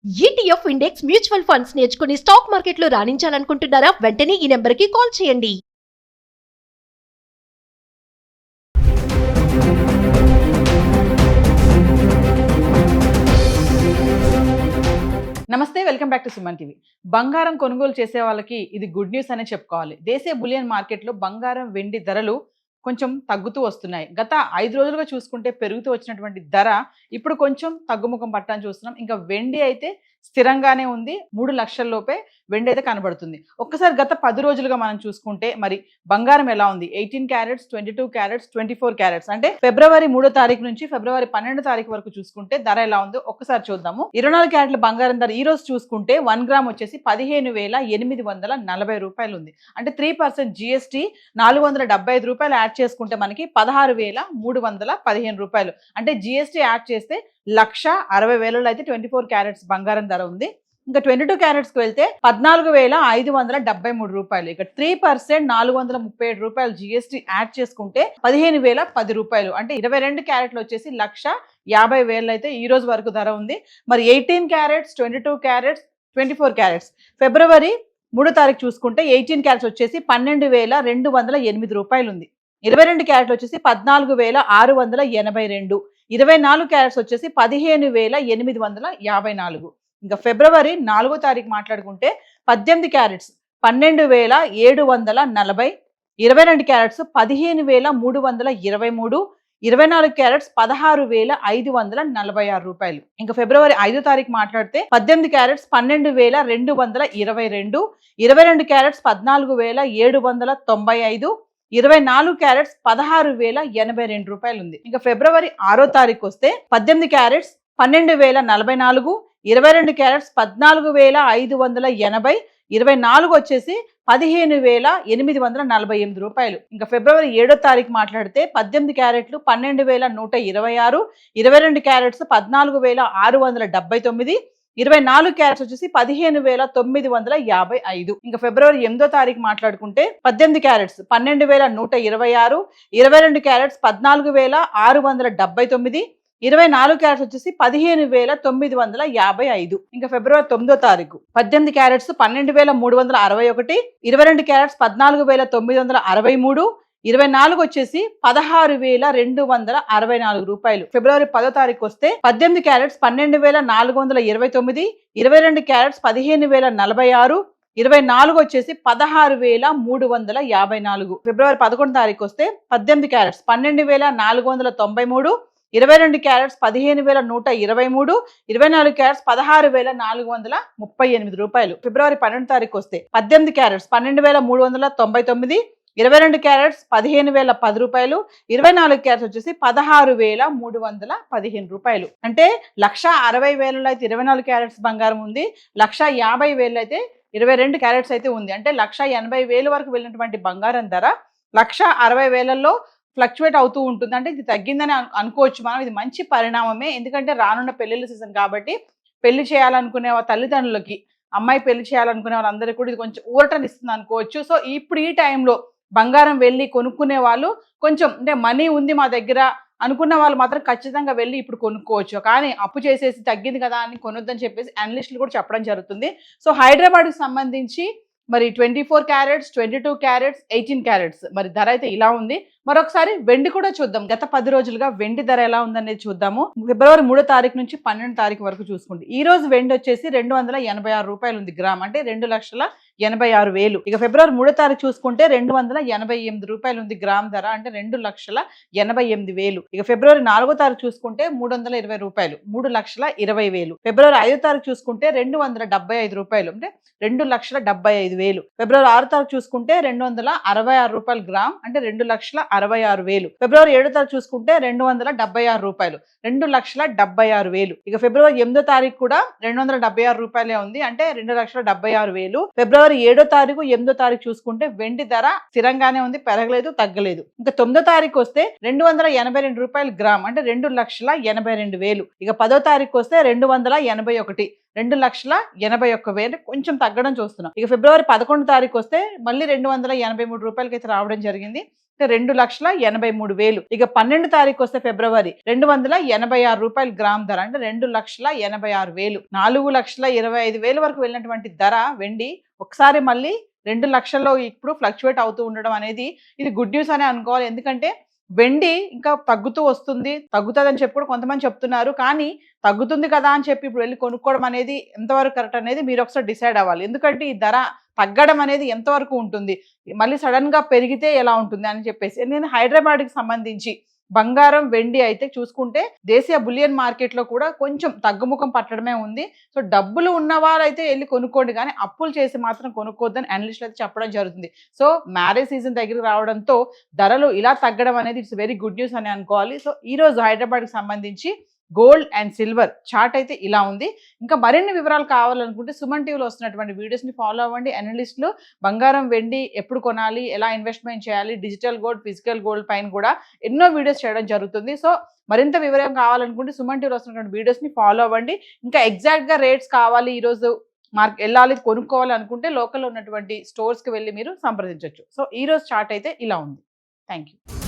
ETF index mutual funds నేర్చుకుని stock మార్కెట్లో రాణించాలనుకుంటున్నారా? వెంటనే ఈ నెంబర్కి కాల్ చేయండి. నమస్తే, welcome back to Suman TV. బంగారం కొనుగోలు చేసే వాళ్ళకి ఇది గుడ్ న్యూస్ అనే చెప్పుకోవాలి. దేశీయ బులియన్ మార్కెట్లో బంగారం, వెండి ధరలు కొంచెం తగ్గుతూ వస్తున్నాయి. గత 5 రోజులుగా చూసుకుంటే పెరుగుతూ వచ్చినటువంటి ధర ఇప్పుడు కొంచెం తగ్గుముఖం పట్టని చూస్తున్నాం. ఇంకా వెండి అయితే స్థిరంగానే ఉంది. 3 లక్షల లోపే వెండి అయితే కనబడుతుంది. ఒక్కసారి గత 10 రోజులుగా మనం చూసుకుంటే మరి బంగారం ఎలా ఉంది? 18 క్యారెట్స్, 22 క్యారెట్స్, 24 క్యారెట్స్ అంటే ఫిబ్రవరి 3వ తారీఖు నుంచి ఫిబ్రవరి 12వ తారీఖు వరకు చూసుకుంటే ధర ఎలా ఉందో ఒక్కసారి చూద్దాము. 24 క్యారెట్ల బంగారం ధర ఈ రోజు చూసుకుంటే 1 గ్రామ్ వచ్చేసి 15,840 రూపాయలు ఉంది. అంటే 3% GST 475 రూపాయలు యాడ్ చేసుకుంటే మనకి 16,315 రూపాయలు. అంటే GST యాడ్ చేస్తే 1,60,000 అయితే 24 క్యారెట్స్ బంగారం ధర ఉంది. ఇంకా 22 క్యారెట్స్కి వెళ్తే 14,573 రూపాయలు. ఇక 3% 437 రూపాయలు GST యాడ్ చేసుకుంటే 15,010 రూపాయలు. అంటే 22 క్యారెట్లు వచ్చేసి 1,50,000 అయితే ఈ రోజు వరకు ధర ఉంది. మరి 18 క్యారెట్స్, 22 క్యారెట్స్, 24 క్యారెట్స్ ఫిబ్రవరి 3వ తారీఖు చూసుకుంటే 18 క్యారెట్స్ వచ్చేసి 12,208 రూపాయలు ఉంది. 22 క్యారెట్లు వచ్చేసి 14,682. 24 క్యారెట్స్ వచ్చేసి 15,854. ఇంకా ఫిబ్రవరి 4వ తారీఖు మాట్లాడుకుంటే 18 క్యారెట్స్ 12,740. 22 క్యారెట్స్ 15,323. 24 క్యారెట్స్ 16,546 రూపాయలు. ఇంకా ఫిబ్రవరి 5వ తారీఖు మాట్లాడితే 18 క్యారెట్స్ 12,222. 22 క్యారెట్స్ 14,795. 24 క్యారెట్స్ 16,082 రూపాయలు ఉంది. ఇంకా ఫిబ్రవరి 6వ తారీఖు వస్తే 18 క్యారెట్స్ 12,044. 22 క్యారెట్స్ 14,580. 24 వచ్చేసి 15,848 రూపాయలు. ఇంకా ఫిబ్రవరి 7వ తారీఖు మాట్లాడితే 18 క్యారెట్లు 12,126. 22 క్యారెట్స్ 14,679. 24 క్యారెట్స్ వచ్చేసి 15,955. ఇంకా ఫిబ్రవరి 8వ తారీఖు మాట్లాడుకుంటే 18 క్యారెట్స్ 12,126. 22 క్యారెట్స్ 14,679. 24 క్యారెట్స్ వచ్చేసి 15,955. ఇంకా ఫిబ్రవరి 9వ తారీఖు 18 క్యారెట్స్ 12,361. 22 క్యారెట్స్ 14,963. 24 వచ్చేసి 16,264 రూపాయలు. ఫిబ్రవరి 10వ తారీఖు వస్తే 18 క్యారెట్స్ 12,429. 22 క్యారెట్స్ 15,046. 24 వచ్చేసి 16,354. ఫిబ్రవరి 11వ తారీఖు వస్తే 18 క్యారెట్స్ 12,493. 22 క్యారెట్స్ 15,123. 24 క్యారెట్స్ 16,438 రూపాయలు. ఫిబ్రవరి 12వ తారీఖు వస్తే 18 క్యారెట్స్ 12,399. 22 క్యారెట్స్ 15,010 రూపాయలు. 24 క్యారెట్స్ వచ్చేసి 16,315 రూపాయలు. అంటే 1,60,000 అయితే 24 క్యారెట్స్ బంగారం ఉంది. 1,50,000 అయితే 22 క్యారెట్స్ అయితే ఉంది. అంటే 1,80,000 వరకు వెళ్ళినటువంటి బంగారం ధర 1,60,000లో ఫ్లక్చువేట్ అవుతూ ఉంటుంది. అంటే ఇది తగ్గిందని అనుకోవచ్చు మనం. ఇది మంచి పరిణామమే. ఎందుకంటే రానున్న పెళ్లిళ్ళ సీజన్ కాబట్టి పెళ్లి చేయాలనుకునే తల్లిదండ్రులకి, అమ్మాయి పెళ్లి చేయాలనుకునే వాళ్ళందరికీ కూడా ఇది కొంచెం ఊరటనిస్తుంది అనుకోవచ్చు. సో ఇప్పుడు ఈ టైంలో బంగారం వెళ్ళి కొనుక్కునే వాళ్ళు కొంచెం అంటే మనీ ఉంది మా దగ్గర అనుకున్న వాళ్ళు మాత్రం ఖచ్చితంగా వెళ్ళి ఇప్పుడు కొనుక్కోవచ్చు. కానీ అప్పు చేసేసి తగ్గింది కదా అని కొనొద్దని చెప్పేసి అనలిస్టులు కూడా చెప్పడం జరుగుతుంది. సో హైదరాబాద్కి సంబంధించి మరి 24 క్యారెట్స్, 22 క్యారెట్స్, 18 క్యారెట్స్ మరి ధర అయితే ఇలా ఉంది. మరొకసారి వెండి కూడా చూద్దాం. గత 10 రోజులుగా వెండి ధర ఎలా ఉందనేది చూద్దాము. ఫిబ్రవరి 3వ తారీఖు నుంచి 12వ తారీఖు వరకు చూసుకుంటే ఈ రోజు వెండి వచ్చేసి 286 రూపాయలు ఉంది గ్రామ్. అంటే 2,86,000. ఇక ఫిబ్రవరి 3వ తారీఖు చూసుకుంటే 288 రూపాయలు ఉంది గ్రామ్ ధర. అంటే 2,88,000. ఇక ఫిబ్రవరి 4వ తారీఖు చూసుకుంటే 320 రూపాయలు. 3,20,000. ఫిబ్రవరి 5వ తారీఖు చూసుకుంటే 275 రూపాయలు. అంటే 2,75,000. ఫిబ్రవరి 6వ తారీఖు చూసుకుంటే 266 రూపాయలు గ్రామ్. అంటే 2,66,000. ఫిబ్రవరి 7వ తారీఖు చూసుకుంటే 276 రూపాయలు. 2,76,000. ఇక ఫిబ్రవరి 8వ తారీఖు కూడా 276 రూపాయలే ఉంది. అంటే 2,76,000. ఫిబ్రవరి 7వ తారీఖు 8వ తారీఖు చూసుకుంటే వెండి ధర స్థిరంగానే ఉంది, పెరగలేదు, తగ్గలేదు. ఇంకా 9వ తారీఖు వస్తే 282 రూపాయలు గ్రామ్. అంటే 2,82,000. ఇక 10వ తారీఖు వస్తే 281. 2,81,000 కొంచెం తగ్గడం చూస్తున్నాం. ఇక ఫిబ్రవరి 11వ తారీఖు వస్తే మళ్ళీ 283 రూపాయలకి అయితే రావడం జరిగింది. అంటే 2,83,000. ఇక 12 తారీఖు వస్తే ఫిబ్రవరి 286 రూపాయలు గ్రామ్ ధర, అంటే 2,86,000. 4,25,000 వరకు వెళ్ళినటువంటి ధర వెండి ఒకసారి మళ్ళీ 2 లక్షల్లో ఇప్పుడు ఫ్లక్చువేట్ అవుతూ ఉండడం అనేది ఇది గుడ్ న్యూస్ అనే అనుకోవాలి. ఎందుకంటే వెండి ఇంకా తగ్గుతూ వస్తుంది, తగ్గుతుందని చెప్పి కూడా కొంతమంది చెప్తున్నారు. కానీ తగ్గుతుంది కదా అని చెప్పి ఇప్పుడు వెళ్ళి కొనుక్కోవడం అనేది ఎంతవరకు కరెక్ట్ అనేది మీరు ఒకసారి డిసైడ్ అవ్వాలి. ఎందుకంటే ఈ ధర తగ్గడం అనేది ఎంతవరకు ఉంటుంది, మళ్ళీ సడన్ గా పెరిగితే ఎలా ఉంటుంది అని చెప్పేసి. నేను హైదరాబాద్కి సంబంధించి బంగారం వెండి అయితే చూసుకుంటే దేశీయ బులియన్ మార్కెట్ లో కూడా కొంచెం తగ్గుముఖం పట్టడమే ఉంది. సో డబ్బులు ఉన్న వాళ్ళైతే వెళ్ళి కొనుక్కోండి, కానీ అప్పులు చేసి మాత్రం కొనుక్కోద్దని అనలిస్టులు అయితే చెప్పడం జరుగుతుంది. సో మ్యారేజ్ సీజన్ దగ్గరికి రావడంతో ధరలు ఇలా తగ్గడం అనేది ఇట్స్ వెరీ గుడ్ న్యూస్ అని అనుకోవాలి. సో ఈ రోజు హైదరాబాద్కి సంబంధించి గోల్డ్ అండ్ సిల్వర్ చార్ట్ అయితే ఇలా ఉంది. ఇంకా మరిన్ని వివరాలు కావాలనుకుంటే సుమన్ టీవీలో వస్తున్నటువంటి వీడియోస్ని ఫాలో అవ్వండి. అనలిస్టులు బంగారం వెండి ఎప్పుడు కొనాలి, ఎలా ఇన్వెస్ట్మెంట్ చేయాలి, డిజిటల్ గోల్డ్, ఫిజికల్ గోల్డ్ పైన కూడా ఎన్నో వీడియోస్ చేయడం జరుగుతుంది. సో మరింత వివరం కావాలనుకుంటే సుమన్ టీవీలో వస్తున్నటువంటి వీడియోస్ని ఫాలో అవ్వండి. ఇంకా ఎగ్జాక్ట్గా రేట్స్ కావాలి, ఈరోజు వెళ్ళాలి కొనుక్కోవాలి అనుకుంటే లోకల్లో ఉన్నటువంటి స్టోర్స్కి వెళ్ళి మీరు సంప్రదించవచ్చు. సో ఈ రోజు చార్ట్ అయితే ఇలా ఉంది. Thank you.